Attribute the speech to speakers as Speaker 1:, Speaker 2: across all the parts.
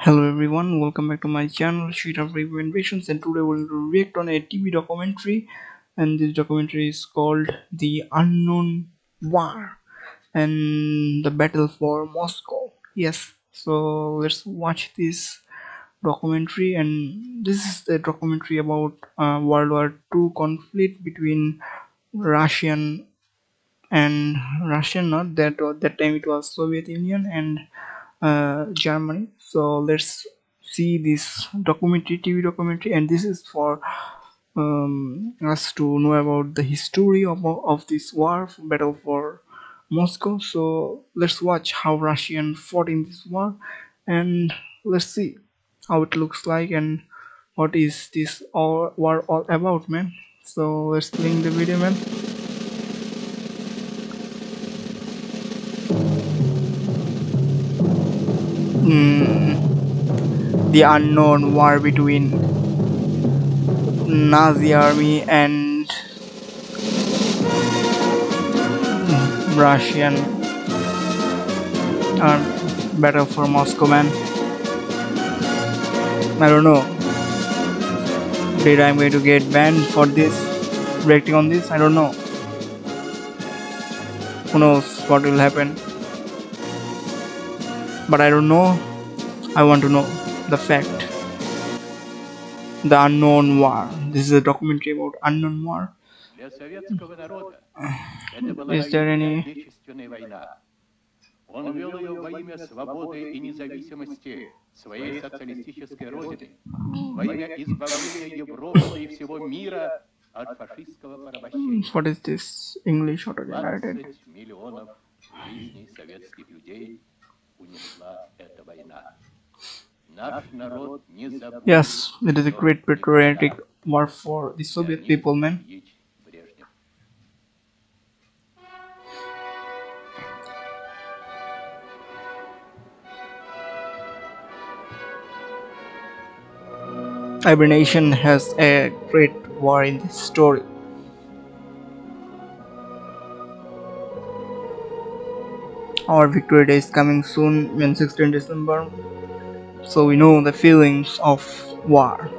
Speaker 1: Hello everyone, welcome back to my channel Sheet of Review Invasions, and today we're going to react on a TV documentary, and this documentary is called The Unknown War and the Battle for Moscow. Yes, so let's watch this documentary. And this is a documentary about World War II conflict between Russian and Russian, not that time it was Soviet Union and Germany. So let's see this documentary, TV documentary, and this is for us to know about the history of this war, battle for Moscow. So let's watch how Russian fought in this war, and let's see how it looks like and what is this war all about, man. So let's link the video, man. The unknown war between Nazi army and Russian battle for Moscow, man. I don't know. Did I'm going to get banned for this reacting on this? I don't know. Who knows what will happen? But I don't know. I want to know the fact. The unknown war. This is a documentary about unknown war. Is there any?
Speaker 2: Он вел ее во имя свободы и независимости своей социалистической родины, во имя избавления Европы и всего мира от фашистского порабощения.
Speaker 1: What is this English auto-generated?
Speaker 2: 20 миллионов жизней советских людей унесла эта война. Наш народ не забудет.
Speaker 1: Yes, it is a great patriotic war for the Soviet people, man. Every nation has a great war in this story. Our victory day is coming soon, on 16 December, so we know the feelings of war.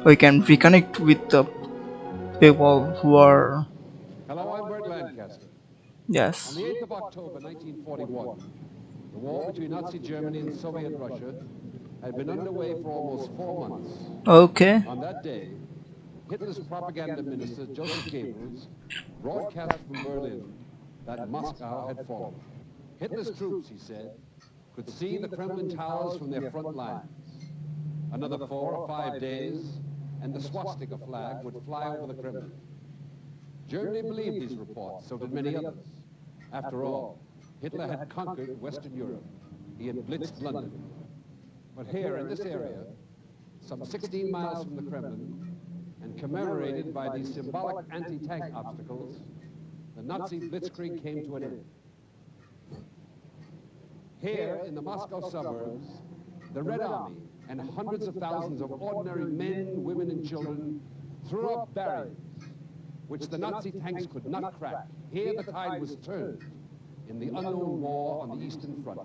Speaker 1: We can reconnect with the people who are.
Speaker 3: Hello, I'm Burt, Lancaster.
Speaker 1: Yes.
Speaker 3: On the 8th of October 1941, the war between Nazi Germany and Soviet Russia had been underway for almost 4 months.
Speaker 1: Okay.
Speaker 3: On that day, Hitler's propaganda minister, Joseph Goebbels, broadcast from Berlin that Moscow had fallen. Hitler's troops, he said, could see the Kremlin towers from their front lines. Another 4 or 5 days, and the swastika flag would fly over the Kremlin. Germany believed these reports, so did many others. After all, Hitler had conquered Western Europe. He had blitzed London. But here, in this area, some 16 miles from the Kremlin, and commemorated by these symbolic anti-tank obstacles, the Nazi blitzkrieg came to an end. Here, in the Moscow suburbs, the Red Army and hundreds of thousands of ordinary men, women, and children threw up barriers which the Nazi tanks could not crack. Here the tide was turned in the unknown war on the Eastern Front.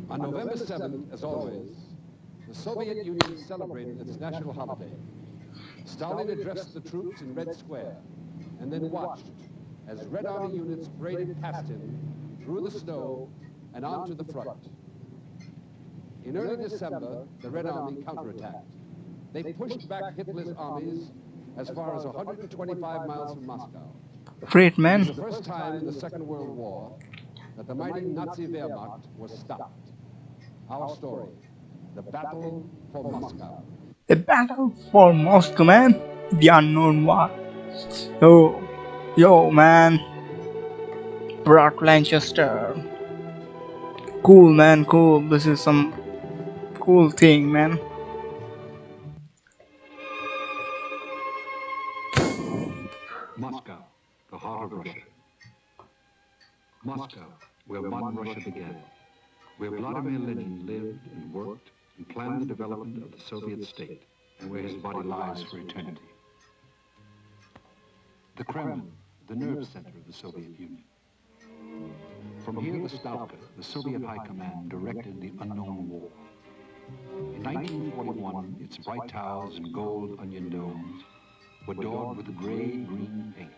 Speaker 3: On November 7th, as always, the Soviet Union celebrated its national holiday. Stalin addressed the troops in Red Square and then watched as Red Army units paraded past him through the snow and onto the front. In early December, the Red Army counterattacked. They pushed back Hitler's armies as far as 125 miles from Moscow.
Speaker 1: Great, man.
Speaker 3: It was the first time in the Second World War that the mighty Nazi Wehrmacht was stopped. Our story, the battle for Moscow.
Speaker 1: The battle for Moscow, man. The unknown war. Yo, man. Burt, Lancaster. Cool, man, cool. This is some cool thing, man.
Speaker 4: Moscow, the heart of Russia. Moscow, where modern Russia began, where Vladimir Lenin lived and worked and planned the development of the Soviet state, and where his body lies for eternity. The Kremlin, the nerve center of the Soviet Union. From here, the Stavka, the Soviet High Command, directed the unknown war. In 1941, its bright towers and gold onion domes were daubed with gray-green paint,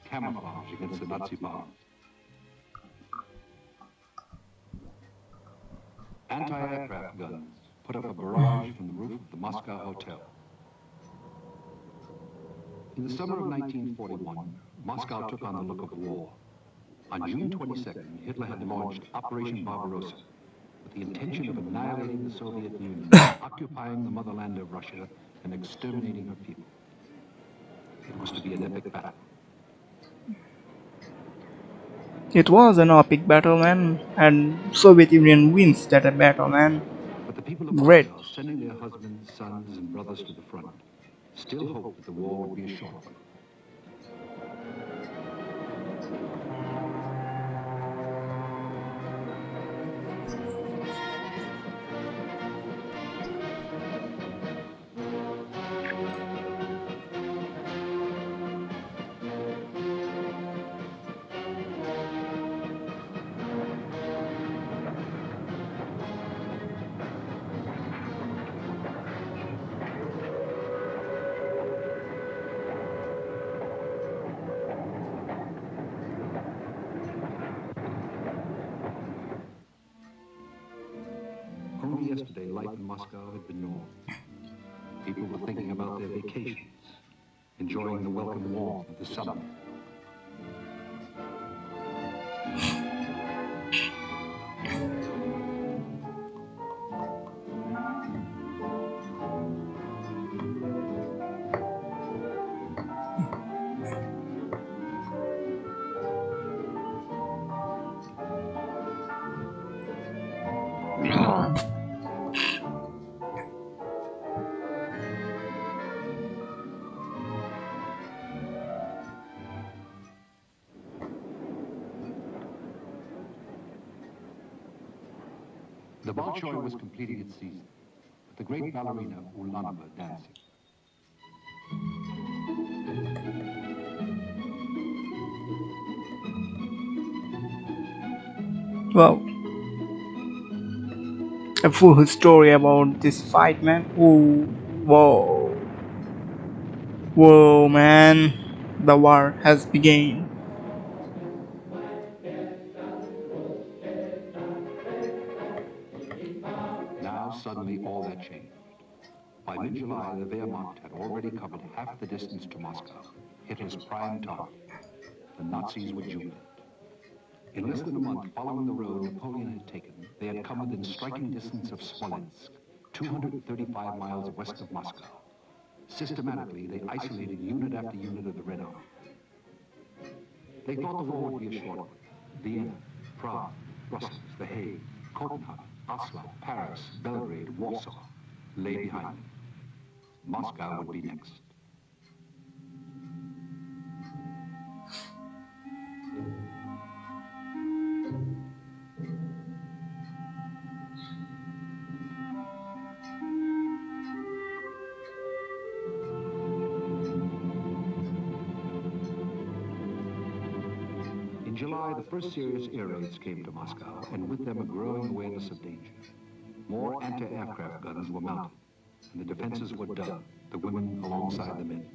Speaker 4: camouflage against the Nazi bombs. Anti-aircraft guns put up a barrage from the roof of the Moscow Hotel. In the summer of 1941, Moscow took on the look of war. On June 22nd, Hitler had launched Operation Barbarossa with the intention of annihilating the Soviet Union, occupying the motherland of Russia, and exterminating her people. It was to be an epic battle.
Speaker 1: It was an epic battle, man, and Soviet Union wins that battle, man.
Speaker 4: But the people of
Speaker 1: Great.
Speaker 4: Moscow, sending their husbands, sons, and brothers to the front, still hoped that the war would be a short one. Only yesterday, life in Moscow had been normal. People were thinking about their vacations, enjoying the welcome warmth of the summer. The Bolshoi was completing its season, with the great ballerina Ulanova dancing.
Speaker 1: Wow. A full story about this fight, man. Oh, whoa. Whoa, man. The war has begun.
Speaker 4: Now, suddenly, all that changed. By mid-July, the Wehrmacht had already covered half the distance to Moscow, Hitler's prime target. The Nazis were jubilant. In less than a month following the road Napoleon had taken, they had come within striking distance of Smolensk, 235 miles west of Moscow. Systematically, they isolated unit after unit of the Red Army. They thought the war would be a short one. Vienna, Prague, Brussels, The Hague, Copenhagen, Oslo, Paris, Belgrade, Warsaw lay behind them. Moscow would be next. In July, the first serious air raids came to Moscow, and with them a growing awareness of danger. More anti-aircraft guns were mounted, and the defenses were done, the women alongside the men.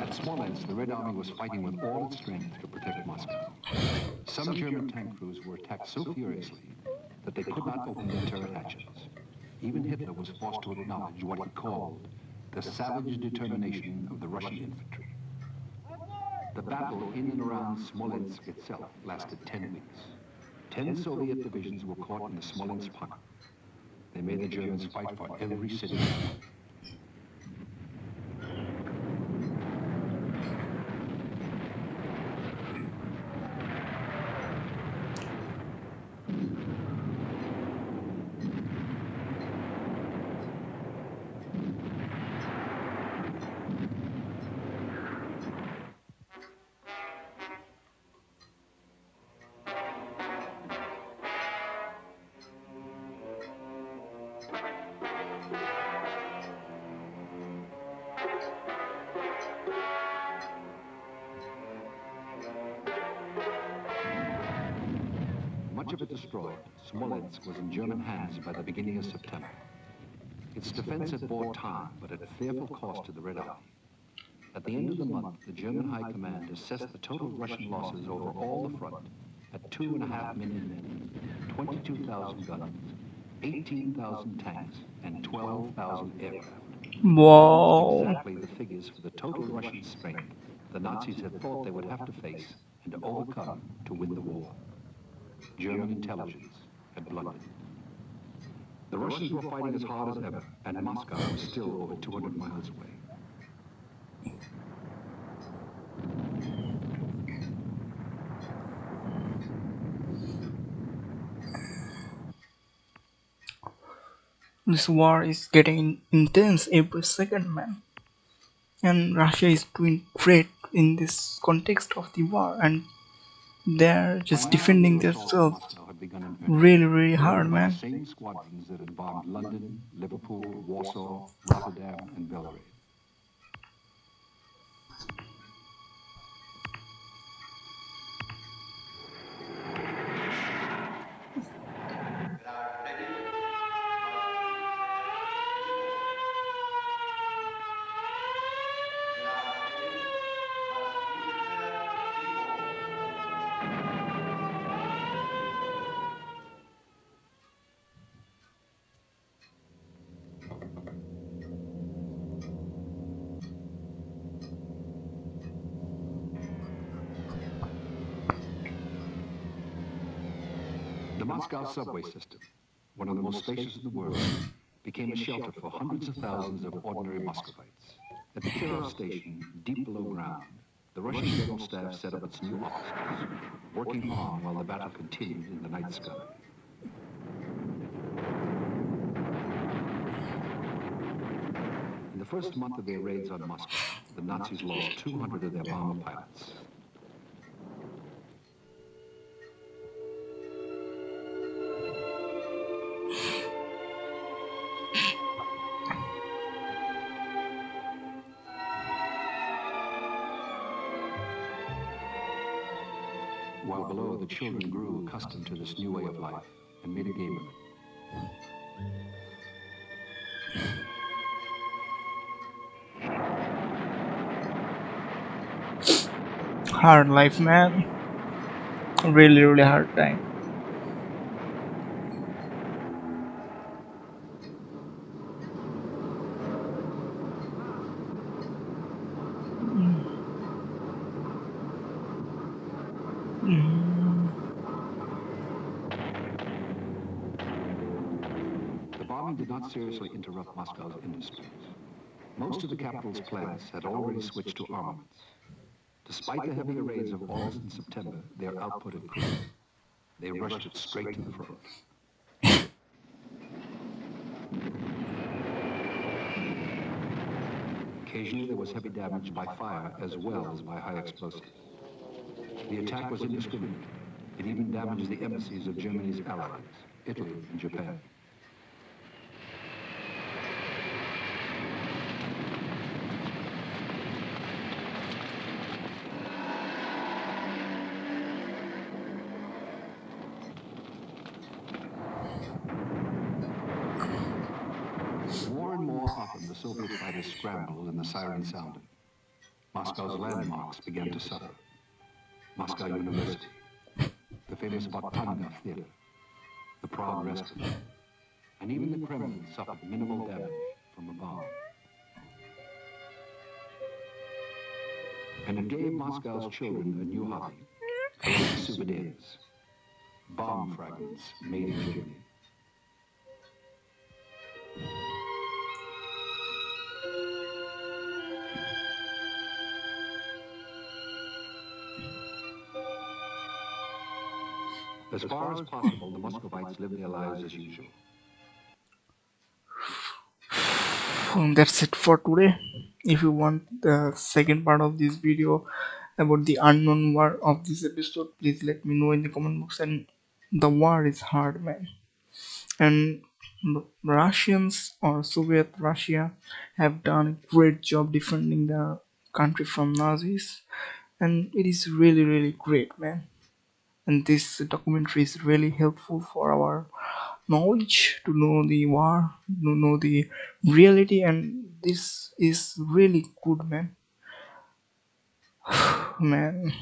Speaker 4: At Smolensk, the Red Army was fighting with all its strength to protect Moscow. Some German tank crews were attacked so furiously that they could not open their turret hatches. Even Hitler was forced to acknowledge what he called the savage determination of the Russian infantry. The battle in and around Smolensk itself lasted 10 weeks. 10 Soviet divisions were caught in the Smolensk pocket. They made the Germans fight for every city. of it destroyed, Smolensk was in German hands by the beginning of September. Its defense had bought time, but at fearful cost to the Red Army. At the end of the month, the German High Command assessed the total Russian losses over all the front at 2.5 million men, 22,000 guns, 18,000 tanks, and 12,000 aircraft.
Speaker 1: Wow.
Speaker 4: Exactly the figures for the total Russian strength the Nazis had thought they would have to face and to overcome to win the war. German intelligence had blundered. The Russians were fighting as hard as ever, and Moscow was still over 200 miles away.
Speaker 1: This war is getting intense every second, man. And Russia is doing great in this context of the war, and they're just defending themselves really, really hard, man.
Speaker 4: The same squadrons that had bombed London, Liverpool, Warsaw, Rotterdam, and Belgrade. The Moscow subway system, one of the most spacious in the world, became a shelter for hundreds of thousands of ordinary Muscovites. At the Kirov station, deep below ground, the Russian General Staff set up its new offices, working on while the battle continued in the night sky. In the first month of their raids on Moscow, the Nazis lost 200 of their bomber pilots. While below, the children grew accustomed to this new way of life and made a game of it.
Speaker 1: Hard life, man. Really, really hard time.
Speaker 4: The bombing did not seriously interrupt Moscow's industries. Most of the capital's plants had already switched to armaments. Despite the heavier raids of August and September, their output increased. They rushed it straight to the front. Occasionally there was heavy damage by fire as well as by high explosives. The attack was indiscriminate. It even damaged the embassies of Germany's allies, Italy and Japan. More and more often, the Soviet fighters scrambled and the siren sounded. Moscow's landmarks began to suffer. Moscow University, the famous Vakhtangov Theater, the Prague Restaurant, and even the Kremlin suffered minimal damage from a bomb. And it gave Moscow's children a new hobby, collecting souvenirs, bomb fragments made in Germany. As far as possible, the Muscovites lived their lives as usual.
Speaker 1: That's it for today. If you want the second part of this video about the unknown war of this episode, please let me know in the comment box. And the war is hard, man. And Russians or Soviet Russia have done a great job defending the country from Nazis, and it is really, really great, man. and this documentary is really helpful for our knowledge to know the war, to know the reality, and this is really good, man. Man,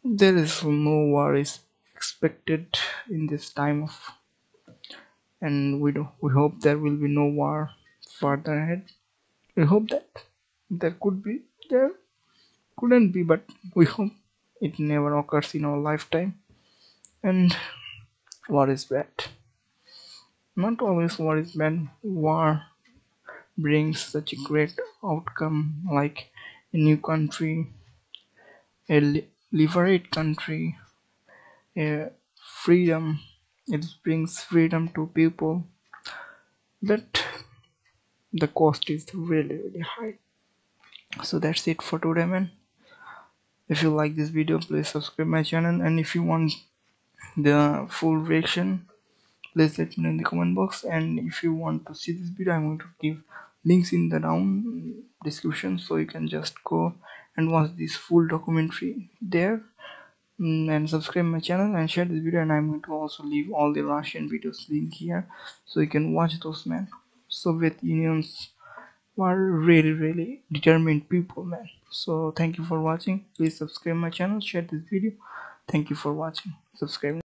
Speaker 1: there is no war is expected in this time of, and we hope there will be no war further ahead. We hope that there could be, there couldn't be, but we hope it never occurs in our lifetime. And war is bad. Not always war is bad. War brings such a great outcome, like a new country, a liberate country, a freedom. It brings freedom to people, but the cost is really high. So that's it for today, man. If you like this video, please subscribe my channel, and if you want the full reaction, please let me know in the comment box. And if you want to see this video, I'm going to give links in the down description, so you can just go and watch this full documentary there. And subscribe my channel and share this video, and I'm going to also leave all the Russian videos link here, so you can watch those, man. Soviet Unions were really determined people, man. So thank you for watching. Please subscribe my channel, share this video. Thank you for watching. Subscribe.